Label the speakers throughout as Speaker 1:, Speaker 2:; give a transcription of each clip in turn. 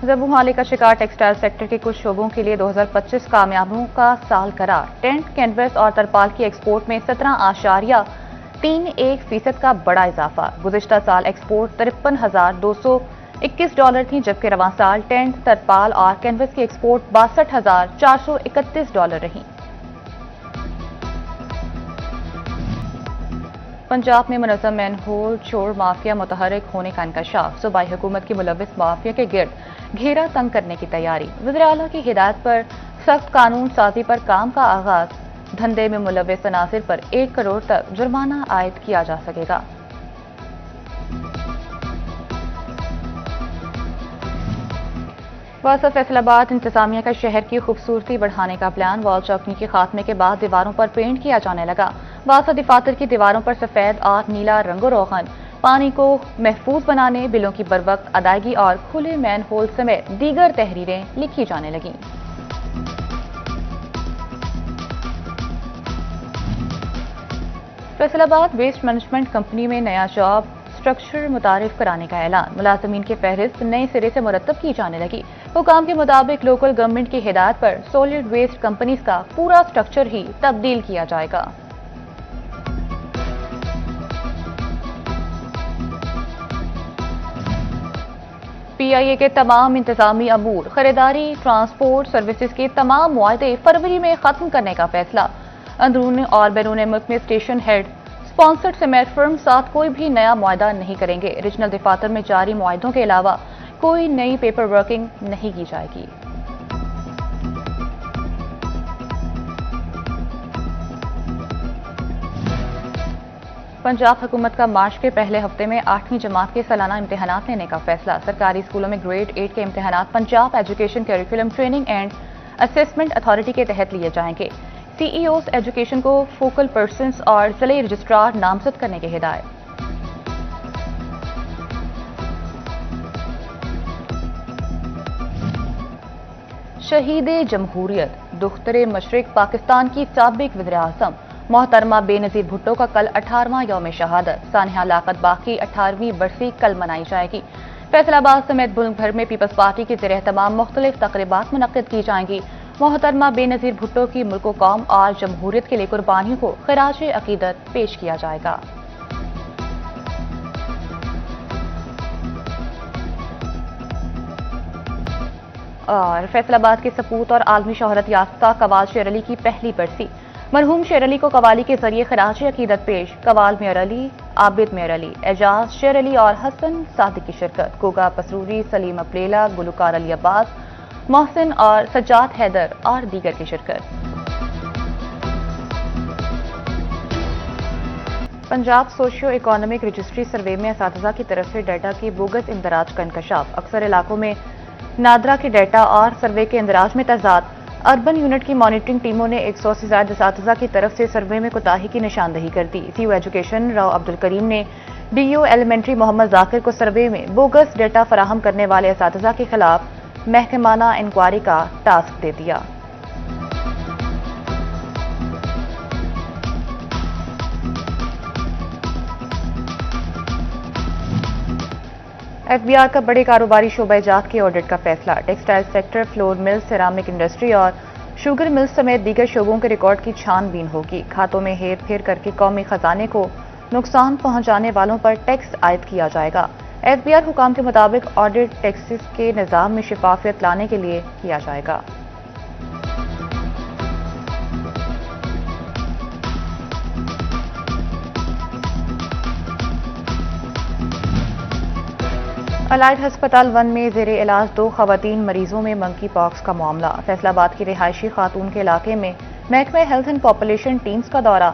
Speaker 1: زبوں کا شکار textile sector کے کچھ شعبوں کے لیے 2025 کامیابیوں کا سال قرار۔ ٹینٹ، کینوس اور ترپال کی ایکسپورٹ میں 17.31% کا بڑا اضافہ۔ گزشتہ سال ایکسپورٹ $53,221 تھی، جبکہ رواں سال ٹینٹ، ترپال اور کینوس کی ایکسپورٹ $62,431 رہی۔ پنجاب میں منظم مین ہول چور مافیا متحرک ہونے کا انکشاف۔ صوبائی حکومت کی ملوث مافیا کے گرد گھیرا تنگ کرنے کی تیاری۔ وزیر اعلیٰ کی ہدایت پر سخت قانون سازی پر کام کا آغاز۔ دھندے میں ملوث عناصر پر 1 کروڑ تک جرمانہ عائد کیا جا سکے گا۔ واسطہ فیصل آباد انتظامیہ کا شہر کی خوبصورتی بڑھانے کا پلان۔ وال چاکنی کے خاتمے کے بعد دیواروں پر پینٹ کیا جانے لگا۔ واسطہ دفاتر کی دیواروں پر سفید اور نیلا رنگ و روغن پانی کو محفوظ بنانے، بلوں کی بروقت ادائیگی اور کھلے مین ہول سمیت دیگر تحریریں لکھی جانے لگیں۔ فیصل آباد ویسٹ مینجمنٹ کمپنی میں نیا جاب اسٹرکچر متعارف کرانے کا اعلان۔ ملازمین کی فہرست نئے سرے سے مرتب کی جانے لگی۔ حکام کے مطابق لوکل گورنمنٹ کی ہدایت پر سالڈ ویسٹ کمپنیز کا پورا اسٹرکچر ہی تبدیل کیا جائے گا۔ پی آئی اے کے تمام انتظامی امور، خریداری، ٹرانسپورٹ سروسز کے تمام معاہدے فروری میں ختم کرنے کا فیصلہ۔ اندرون اور بیرون ملک میں اسٹیشن ہیڈ اسپانسرڈ سمیت فرم ساتھ کوئی بھی نیا معاہدہ نہیں کریں گے۔ ریجنل دفاتر میں جاری معاہدوں کے علاوہ کوئی نئی پیپر ورکنگ نہیں کی جائے گی۔ پنجاب حکومت کا مارچ کے پہلے ہفتے میں 8ویں جماعت کے سالانہ امتحانات لینے کا فیصلہ۔ سرکاری اسکولوں میں گریڈ 8 کے امتحانات Punjab education curriculum training and assessment authority کے تحت لیے جائیں گے۔ سی ای اوز ایجوکیشن کو فوکل پرسنز اور ضلعی رجسٹرار نامزد کرنے کی ہدایت۔ شہید جمہوریت دختر مشرق پاکستان کی سابق وزیر اعظم محترمہ بے نظیر بھٹو کا کل 18واں یوم شہادت۔ سانحہ لیاقت باغ کی 18ویں برسی کل منائی جائے گی۔ فیصل آباد سمیت ملک بھر میں پیپلز پارٹی کے زیر اہتمام مختلف تقریبات منعقد کی جائیں گی۔ محترمہ بے نظیر بھٹو کی ملک و قوم اور جمہوریت کے لیے قربانیوں کو خراج عقیدت پیش کیا جائے گا۔ اور فیصل آباد کے سپوت اور عالمی شہرت یافتہ قوال شیر علی کی پہلی برسی۔ مرحوم شیر علی کو قوالی کے ذریعے خراج عقیدت پیش۔ قوال میر علی، عابد میر علی، اعجاز شیر علی اور حسن صادق کی شرکت۔ گوگا پسروری، سلیم اپلیلا، گلوکار علی عباس، محسن اور سجاد حیدر اور دیگر کی شرکت۔ Punjab socio economic registry survey میں اساتذہ کی طرف سے ڈیٹا کی بوگس اندراج کا انکشاف۔ اکثر علاقوں میں نادرا کے ڈیٹا اور سروے کے اندراج میں تضاد۔ اربن یونٹ کی مانیٹرنگ ٹیموں نے 100 سے زائد اساتذہ کی طرف سے سروے میں کوتاہی کی نشاندہی کر دی۔ سی او ایجوکیشن راؤ عبدالکریم نے ڈی او ایلیمنٹری محمد ذاکر کو سروے میں بوگس ڈیٹا فراہم کرنے والے اساتذہ کے خلاف محکمانہ انکوائری کا ٹاسک دے دیا۔ ایف بی آر کا بڑے کاروباری شعبہ جات کے آڈٹ کا فیصلہ۔ Textile sector, flour mill, ceramic industry اور شوگر مل سمیت دیگر شعبوں کے ریکارڈ کی چھان بین ہوگی۔ کھاتوں میں ہیر پھیر کر کے قومی خزانے کو نقصان پہنچانے والوں پر ٹیکس عائد کیا جائے گا۔ ایف بی آر حکام کے مطابق آڈٹ ٹیکسز کے نظام میں شفافیت لانے کے لیے کیا جائے گا۔ الائڈ ہسپتال 1 میں زیر علاج 2 خواتین مریضوں میں منکی پاکس کا معاملہ۔ فیصل آباد کی رہائشی خاتون کے علاقے میں محکمہ ہیلتھ اینڈ پاپولیشن ٹیمز کا دورہ۔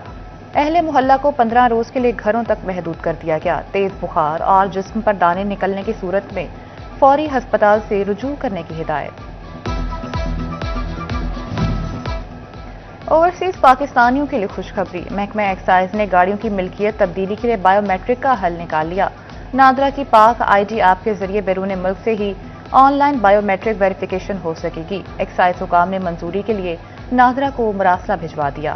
Speaker 1: اہل محلہ کو 15 روز کے لیے گھروں تک محدود کر دیا گیا۔ تیز بخار اور جسم پر دانے نکلنے کی صورت میں فوری ہسپتال سے رجوع کرنے کی ہدایت۔ اوورسیز پاکستانیوں کے لیے خوشخبری۔ محکمہ ایکسائز نے گاڑیوں کی ملکیت تبدیلی کے لیے بائیو میٹرک کا حل نکال لیا۔ نادرا کی پاک آئی ڈی ایپ کے ذریعے بیرون ملک سے ہی online biometric verification ہو سکے گی۔ ایکسائز حکام نے منظوری کے لیے نادرا کو مراسلہ بھجوا دیا۔